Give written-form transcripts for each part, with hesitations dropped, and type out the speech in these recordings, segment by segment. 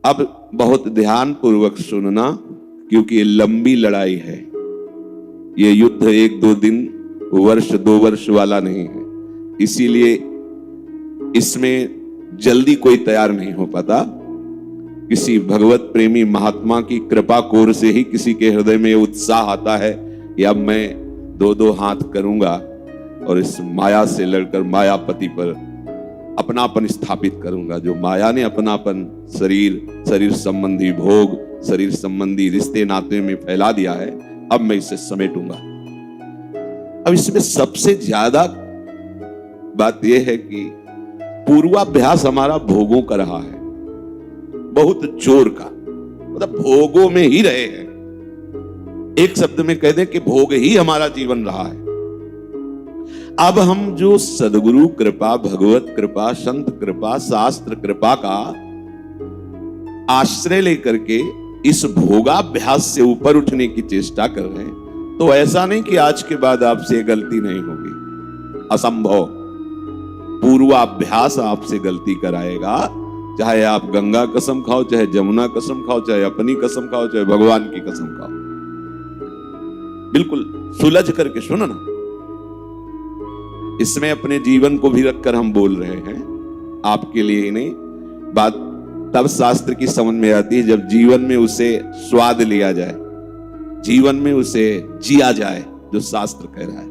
अब बहुत ध्यान पूर्वक सुनना, क्योंकि ये लंबी लड़ाई है। ये युद्ध 1-2 दिन, वर्ष 2 वर्ष वाला नहीं है। इसीलिए इसमें जल्दी कोई तैयार नहीं हो पाता। किसी भगवत प्रेमी महात्मा की कृपा कोर से ही किसी के हृदय में उत्साह आता है कि अब मैं 2-2 हाथ करूंगा और इस माया से लड़कर मायापति पर अपनापन स्थापित करूंगा। जो माया ने अपनापन शरीर संबंधी भोग, शरीर संबंधी रिश्ते नाते में फैला दिया है, अब मैं इसे समेटूंगा। अब इसमें सबसे ज्यादा बात यह है कि पूर्वाभ्यास हमारा भोगों का रहा है, बहुत जोर का, मतलब भोगों में ही रहे हैं। एक शब्द में कह दें कि भोग ही हमारा जीवन रहा है। अब हम जो सदगुरु कृपा, भगवत कृपा, संत कृपा, शास्त्र कृपा का आश्रय लेकर के इस भोगाभ्यास से ऊपर उठने की चेष्टा कर रहे हैं, तो ऐसा नहीं कि आज के बाद आपसे गलती नहीं होगी, असंभव। पूर्वाभ्यास आपसे गलती कराएगा। चाहे आप गंगा कसम खाओ, चाहे जमुना कसम खाओ, चाहे अपनी कसम खाओ, चाहे भगवान की कसम खाओ, बिल्कुल सुलझ करके सुनो ना। इसमें अपने जीवन को भी रखकर हम बोल रहे हैं, आपके लिए ही नहीं। बात तब शास्त्र की समझ में आती है जब जीवन में उसे स्वाद लिया जाए, जीवन में उसे जिया जाए, जो शास्त्र कह रहा है,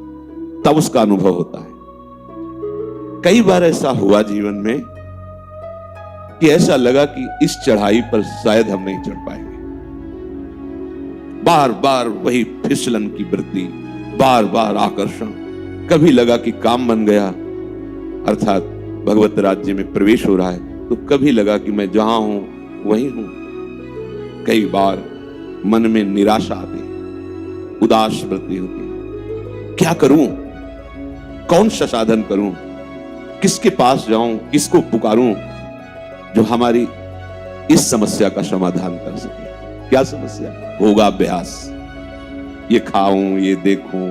तब उसका अनुभव होता है। कई बार ऐसा हुआ जीवन में कि ऐसा लगा कि इस चढ़ाई पर शायद हम नहीं चढ़ पाएंगे। बार बार वही फिसलन की वृत्ति, बार बार आकर्षण। कभी लगा कि काम बन गया, अर्थात भगवत राज्य में प्रवेश हो रहा है, तो कभी लगा कि मैं जहां हूं वहीं हूं। कई बार मन में निराशा आती, उदास वृत्ति होती। क्या करूं, कौन सा साधन करूं, किसके पास जाऊं, किसको पुकारूं जो हमारी इस समस्या का समाधान कर सके। क्या समस्या? भोगाभ्यास। ये खाऊं, ये देखूं,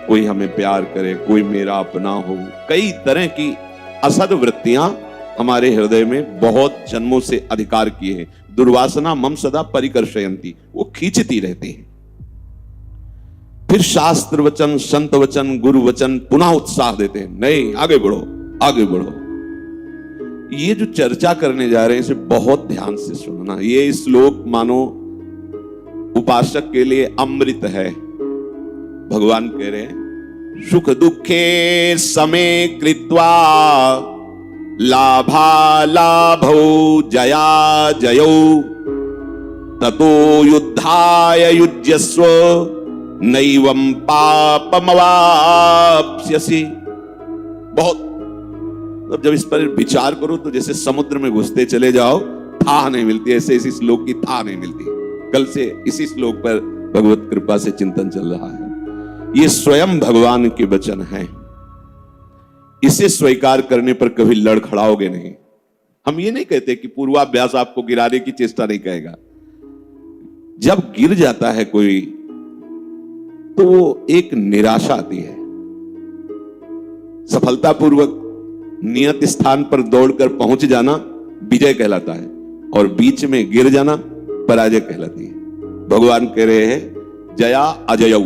कोई हमें प्यार करे, कोई मेरा अपना हो। कई तरह की असद वृत्तियां हमारे हृदय में बहुत जन्मों से अधिकार किए हैं। दुर्वासना मम सदा परिकर्षयन्ति, वो खींचती रहती है। फिर शास्त्र वचन, संत वचन, गुरु वचन पुनः उत्साह देते हैं, नहीं आगे बढ़ो, आगे बढ़ो। ये जो चर्चा करने जा रहे हैं इसे बहुत ध्यान से सुनना। ये श्लोक मानो उपासक के लिए अमृत है। भगवान कह रहे हैं, सुख दुखे समे कृत्वा लाभा लाभौ जया जयौ ततो युद्धाय युज्यस्व नैवं पापमवाप्स्यसि। बहुत जब इस पर विचार करो तो जैसे समुद्र में घुसते चले जाओ, थाह नहीं मिलती। ऐसे इसी श्लोक की थाह नहीं मिलती। कल से इसी श्लोक पर भगवत कृपा से चिंतन चल रहा है। ये स्वयं भगवान के वचन हैं। इसे स्वीकार करने पर कभी लड़खड़ाओगे नहीं। हम ये नहीं कहते कि पूर्वाभ्यास आपको गिराने की चेष्टा नहीं करेगा। जब गिर जाता है कोई तो एक निराशा आती है। सफलतापूर्वक नियत स्थान पर दौड़कर पहुंच जाना विजय कहलाता है, और बीच में गिर जाना पराजय कहलाती है। भगवान कह रहे हैं, जया अजयौ।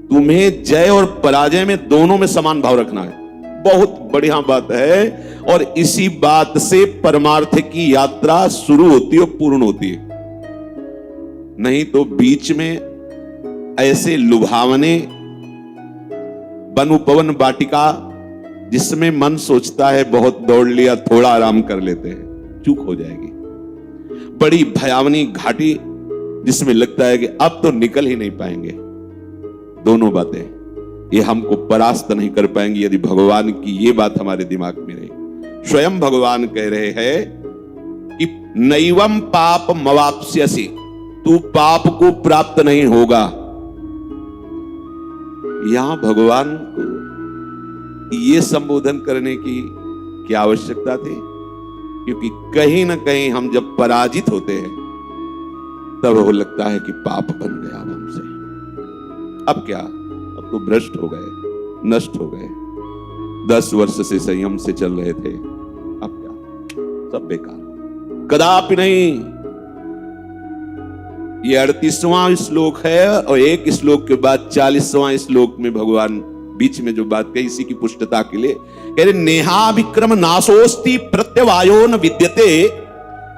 तुम्हें जय और पराजय में दोनों में समान भाव रखना है। बहुत बढ़िया बात है, और इसी बात से परमार्थ की यात्रा शुरू होती है और पूर्ण होती है। नहीं तो बीच में ऐसे लुभावने वन उपवन वाटिका जिसमें मन सोचता है बहुत दौड़ लिया, थोड़ा आराम कर लेते हैं, चूक हो जाएगी। बड़ी भयावनी घाटी जिसमें लगता है कि अब तो निकल ही नहीं पाएंगे। दोनों बातें ये हमको परास्त नहीं कर पाएंगी यदि भगवान की ये बात हमारे दिमाग में रही। स्वयं भगवान कह रहे हैं कि नैवं पाप मवाप्स्यसि, तू पाप को प्राप्त नहीं होगा। यहां भगवान को ये संबोधन करने की क्या आवश्यकता थी? क्योंकि कहीं ना कहीं हम जब पराजित होते हैं तब वो लगता है कि पाप बन गया अब हमसे। अब क्या, अब तो भ्रष्ट हो गए, नष्ट हो गए। 10 वर्ष से संयम से चल रहे थे, अब क्या, सब बेकार। कदापि नहीं। ये 38वां श्लोक है और एक श्लोक के बाद 40वां श्लोक में भगवान बीच में जो बात कही इसी की पुष्टता के लिए कह रहे, नेहा विक्रम नाशोस्ति प्रत्यवायो न विद्यते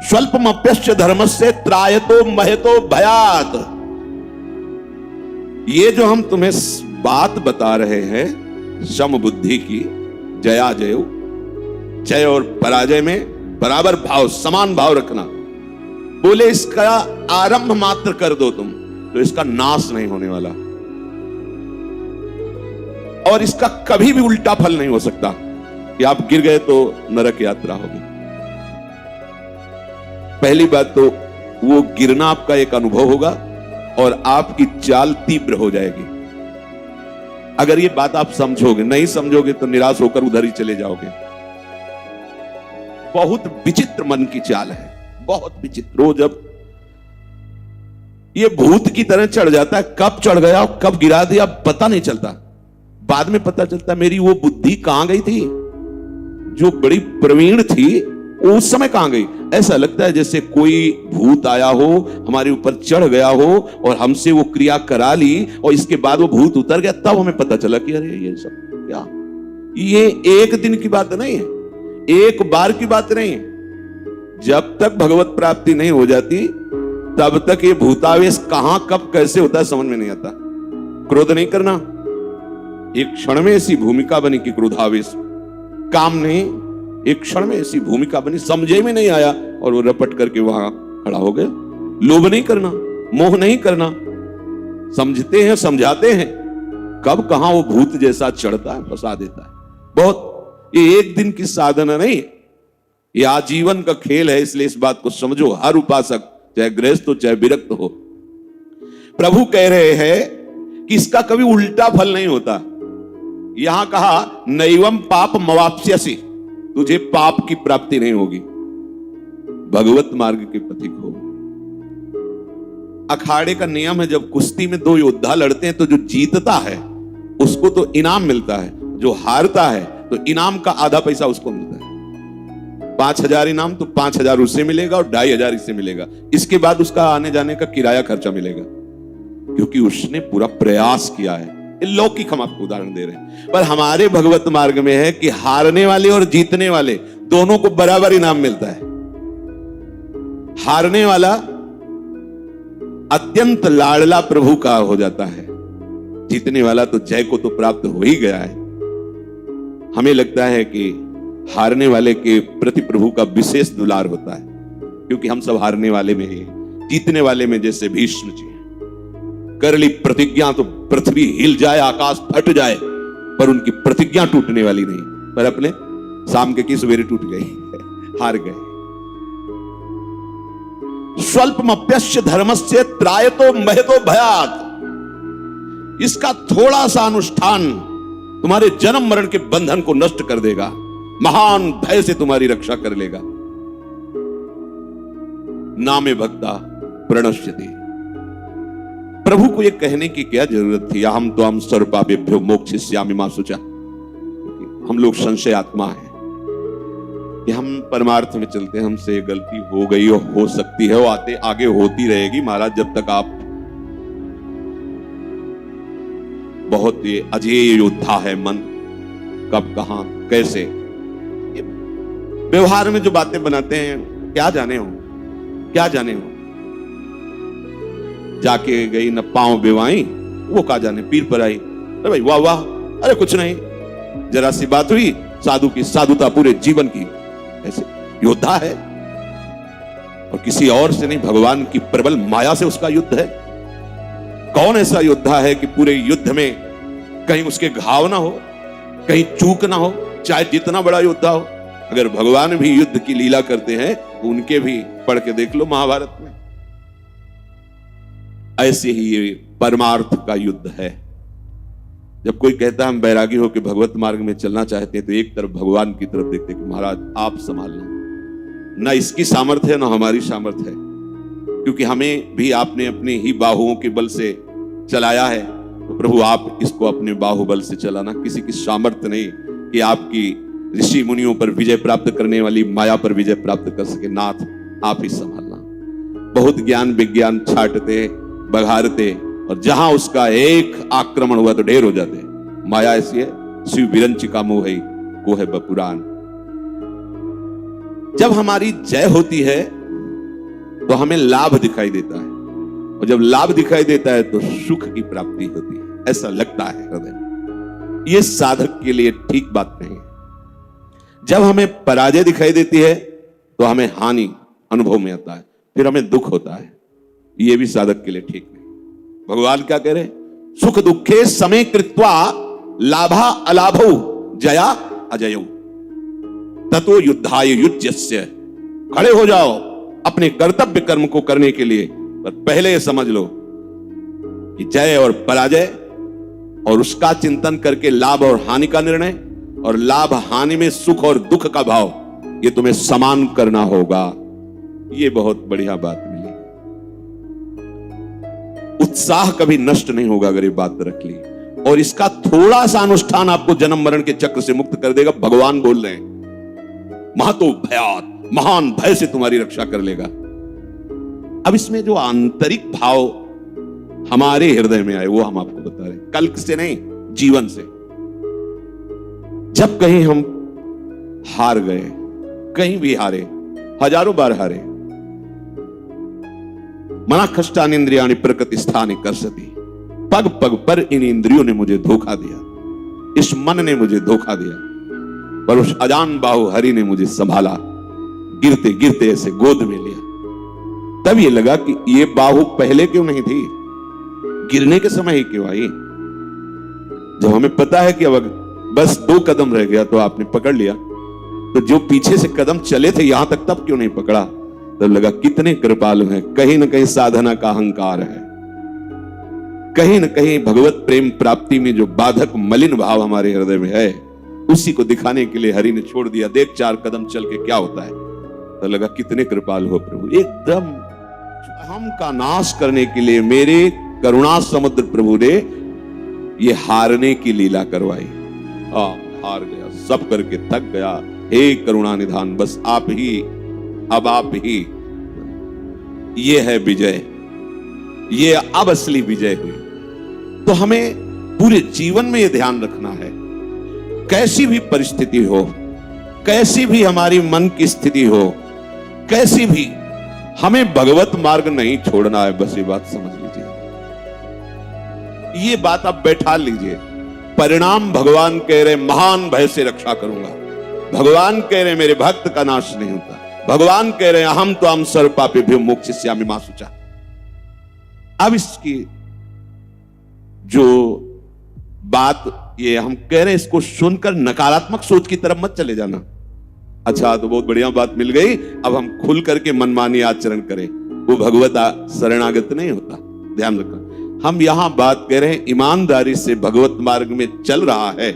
स्वल्पमप्यस्य धर्मस्य त्रायतो महतो भयात। ये जो हम तुम्हें बात बता रहे हैं सम बुद्धि की, जया जय, जय और पराजय में बराबर भाव, समान भाव रखना, बोले इसका आरंभ मात्र कर दो तुम तो इसका नाश नहीं होने वाला और इसका कभी भी उल्टा फल नहीं हो सकता कि आप गिर गए तो नरक यात्रा होगी। पहली बात तो वो गिरना आपका एक अनुभव होगा और आपकी चाल तीव्र हो जाएगी। अगर ये बात आप समझोगे, नहीं समझोगे तो निराश होकर उधर ही चले जाओगे। बहुत विचित्र मन की चाल है, बहुत विचित्र। वो जब ये भूत की तरह चढ़ जाता है, कब चढ़ गया कब गिरा दिया पता नहीं चलता, बाद में पता चलता मेरी वो बुद्धि कहां गई थी जो बड़ी प्रवीण थी, उस समय कहां गई। ऐसा लगता है जैसे कोई भूत आया हो, हमारे ऊपर चढ़ गया हो और हमसे वो क्रिया करा ली और इसके बाद वो भूत उतर गया, तब हमें पता चला कि अरे ये सब क्या। ये एक दिन की बात नहीं है, एक बार की बात नहीं है। जब तक भगवत प्राप्ति नहीं हो जाती तब तक ये भूतावेश कहां कब कैसे होता है समझ में नहीं आता। क्रोध नहीं करना, एक क्षण में ऐसी भूमिका बनी कि क्रोधावेश, काम नहीं, एक क्षण में ऐसी भूमिका बनी, समझे में नहीं आया और वो रपट करके वहां खड़ा हो गया। लोभ नहीं करना, मोह नहीं करना, समझते हैं समझाते हैं, कब कहां वो भूत जैसा चढ़ता है, फंसा देता है। बहुत, ये एक दिन की साधना नहीं, ये आजीवन का खेल है। इसलिए इस बात को समझो, हर उपासक चाहे गृहस्थ हो चाहे विरक्त हो, प्रभु कह रहे हैं कि इसका कभी उल्टा फल नहीं होता। यहां कहा नैवम पाप मवाप्स्यसि, तुझे पाप की प्राप्ति नहीं होगी, भगवत मार्ग के पथिक हो। अखाड़े का नियम है, जब कुश्ती में दो योद्धा लड़ते हैं तो जो जीतता है उसको तो इनाम मिलता है, जो हारता है तो इनाम का आधा पैसा उसको मिलता है। 5,000 इनाम तो 5,000 उससे मिलेगा और 2,500 इससे मिलेगा। इसके बाद उसका आने जाने का किराया खर्चा मिलेगा, क्योंकि उसने पूरा प्रयास किया है। लौकिक हम आपको उदाहरण दे रहे हैं, पर हमारे भगवत मार्ग में है कि हारने वाले और जीतने वाले दोनों को बराबर इनाम मिलता है। हारने वाला अत्यंत लाडला प्रभु का हो जाता है, जीतने वाला तो जय को तो प्राप्त हो ही गया है। हमें लगता है कि हारने वाले के प्रति प्रभु का विशेष दुलार होता है, क्योंकि हम सब हारने वाले में ही, जीतने वाले में जैसे भीष्म जी कर ली प्रतिज्ञा तो पृथ्वी हिल जाए, आकाश फट जाए, पर उनकी प्रतिज्ञा टूटने वाली नहीं, पर अपने शाम के की सवेरे टूट गई, हार गए। स्वल्पमप्यस्य धर्मस्य त्रायतो महतो भयात्, इसका थोड़ा सा अनुष्ठान तुम्हारे जन्म मरण के बंधन को नष्ट कर देगा, महान भय से तुम्हारी रक्षा कर लेगा। नामे भक्ता प्रणश्यति। प्रभु को यह कहने की क्या जरूरत थी, हम तो हम सर्वपापेभ्यो मोक्षयिष्यामि मा शुचा। हम लोग संशय आत्मा है कि हम परमार्थ में चलते हैं, हमसे गलती हो गई हो सकती है, वो आते आगे होती रहेगी महाराज, जब तक आप बहुत ये अजेय योद्धा है मन, कब कहां कैसे व्यवहार में जो बातें बनाते हैं, क्या जाने हो, क्या जाने हो। जाके गई न पांव बेवाई, वो क्या जाने पीर पर आई, अरे भाई वाह वाह, अरे कुछ नहीं, जरा सी बात हुई, साधु की साधुता पूरे जीवन की। ऐसे योद्धा है और किसी और से नहीं, भगवान की प्रबल माया से उसका युद्ध है। कौन ऐसा योद्धा है कि पूरे युद्ध में कहीं उसके घाव ना हो, कहीं चूक ना हो, चाहे जितना बड़ा योद्धा हो। अगर भगवान भी युद्ध की लीला करते हैं तो उनके भी पढ़ के देख लो महाभारत में। ऐसे ही ये परमार्थ का युद्ध है। जब कोई कहता है हम बैरागी होकर भगवत मार्ग में चलना चाहते हैं, तो एक तरफ भगवान की तरफ देखते कि महाराज आप संभालना, ना इसकी सामर्थ्य है ना हमारी सामर्थ्य है, क्योंकि हमें भी आपने अपने ही बाहुओं के बल से चलाया है, तो प्रभु आप इसको अपने बाहुबल से चलाना। किसी की सामर्थ्य नहीं कि आपकी ऋषि मुनियों पर विजय प्राप्त करने वाली माया पर विजय प्राप्त कर सके। नाथ आप ही संभालना। बहुत ज्ञान विज्ञान छाटते बघारते, और जहां उसका एक आक्रमण हुआ तो ढेर हो जाते। माया ऐसी है, शिव विरंच का मोह है को है बपुरान। जब हमारी जय होती है तो हमें लाभ दिखाई देता है, और जब लाभ दिखाई देता है तो सुख की प्राप्ति होती है, ऐसा लगता है हृदय में। यह साधक के लिए ठीक बात नहीं है। जब हमें पराजय दिखाई देती है तो हमें हानि अनुभव में आता है, फिर हमें दुख होता है। यह भी साधक के लिए ठीक नहीं। भगवान क्या कह रहे? सुख दुखे समय कृत्वा लाभा अलाभौ जया अजयौ ततो युद्धाय युज्यस्य। खड़े हो जाओ अपने कर्तव्य कर्म को करने के लिए, पर पहले यह समझ लो कि जय और पराजय और उसका चिंतन करके लाभ और हानि का निर्णय, और लाभ हानि में सुख और दुख का भाव, ये तुम्हें समान करना होगा। ये बहुत बढ़िया बात मिली। उत्साह कभी नष्ट नहीं होगा अगर ये बात रख ली, और इसका थोड़ा सा अनुष्ठान आपको जन्म मरण के चक्र से मुक्त कर देगा। भगवान बोल रहे हैं, महतो भयात, महान भय से तुम्हारी रक्षा कर लेगा। अब इसमें जो आंतरिक भाव हमारे हृदय में आए वो हम आपको बता रहे हैं, कल्प से नहीं, जीवन से। जब कहीं हम हार गए, कहीं भी हारे, हजारों बार हारे, मना कष्टान इंद्रियाणि प्रकृति स्थान कर्षति, पग पग पर इन इंद्रियों ने मुझे धोखा दिया, इस मन ने मुझे धोखा दिया, पर उस अजान बाहु हरि ने मुझे संभाला, गिरते गिरते ऐसे गोद में लिया। तब ये लगा कि ये बाहु पहले क्यों नहीं थी, गिरने के समय ही क्यों आई। जब हमें पता है कि अब बस 2 कदम रह गया तो आपने पकड़ लिया, तो जो पीछे से कदम चले थे यहां तक, तब क्यों नहीं पकड़ा। तब लगा कितने कृपालु हैं। कहीं ना कहीं साधना का अहंकार है, कहीं ना कहीं भगवत प्रेम प्राप्ति में जो बाधक मलिन भाव हमारे हृदय में है, उसी को दिखाने के लिए हरि ने छोड़ दिया। देख 4 कदम चल के क्या होता है। तो लगा कितने कृपालु हो प्रभु, एकदम हम का नाश करने के लिए मेरे करुणा समुद्र प्रभु ने ये हारने की लीला करवाई। हार गया, सब करके थक गया। हे करुणा निधान, बस आप ही, अब आप ही। ये है विजय, ये अब असली विजय हुई। तो हमें पूरे जीवन में यह ध्यान रखना है, कैसी भी परिस्थिति हो, कैसी भी हमारी मन की स्थिति हो, कैसी भी, हमें भगवत मार्ग नहीं छोड़ना है। बस ये बात समझ लीजिए, ये बात आप बैठा लीजिए। परिणाम भगवान कह रहे महान भय से रक्षा करूंगा, भगवान कह रहे मेरे भक्त का नाश नहीं होता, भगवान कह रहे हम तो हम सर्व पापेभ्यो मोक्षयिष्यामि मा शुचा। अब इसकी जो बात ये हम कह रहे हैं, इसको सुनकर नकारात्मक सोच की तरफ मत चले जाना। अच्छा तो बहुत बढ़िया बात मिल गई, अब हम खुल करके मनमानी आचरण करें, वो भगवत शरणागत नहीं होता। ध्यान रखना, हम यहां बात कर रहे हैं ईमानदारी से भगवत मार्ग में चल रहा है,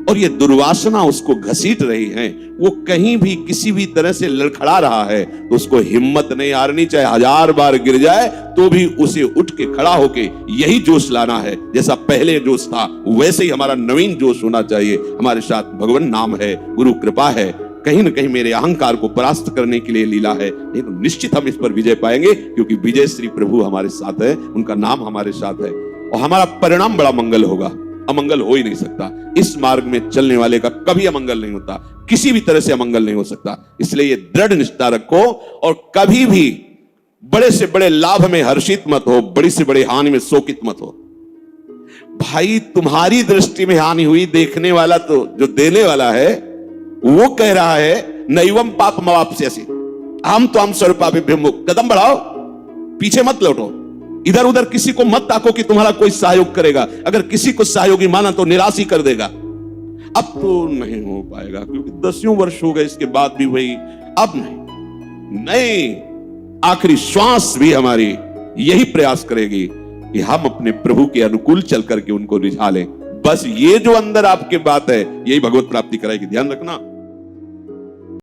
और ये दुर्वासना उसको घसीट रही है, वो कहीं भी किसी भी तरह से लड़खड़ा रहा है, तो उसको हिम्मत नहीं हारनी। चाहे 1000 बार गिर जाए तो भी उसे उठ के खड़ा होके यही जोश लाना है। जैसा पहले जोश था वैसे ही हमारा नवीन जोश होना चाहिए। हमारे साथ भगवान नाम है, गुरु कृपा है, कहीं ना कहीं मेरे अहंकार को परास्त करने के लिए लीला है। नहीं तो निश्चित हम इस पर विजय पाएंगे, क्योंकि विजय श्री प्रभु हमारे साथ है, उनका नाम हमारे साथ है, और हमारा परिणाम बड़ा मंगल होगा। अमंगल हो ही नहीं सकता। इस मार्ग में चलने वाले का कभी अमंगल नहीं होता, किसी भी तरह से अमंगल नहीं हो सकता। इसलिए ये दृढ़ निष्ठा रखो, और कभी भी बड़े से बड़े लाभ में हर्षित मत हो, बड़ी से बड़ी हानि में शोकित मत हो। भाई तुम्हारी दृष्टि में हानि हुई, देखने वाला तो जो देने वाला है वो कह रहा है नैवम पाप मवाप्स्यसि, हम तो हम सर्व पापेभ्यो मोक्षयिष्यामि। कदम बढ़ाओ, पीछे मत लौटो, इधर उधर किसी को मत ताको कि तुम्हारा कोई सहयोग करेगा। अगर किसी को सहयोगी माना तो निराश ही कर देगा। अब तो नहीं हो पाएगा, क्योंकि 10 वर्ष हो गए, इसके बाद भी वही। अब नहीं, आखिरी श्वास भी हमारी यही प्रयास करेगी कि हम अपने प्रभु के अनुकूल चल करके उनको रिझा लें। बस ये जो अंदर आपके बात है, यही भगवत प्राप्ति कराएगी। ध्यान रखना।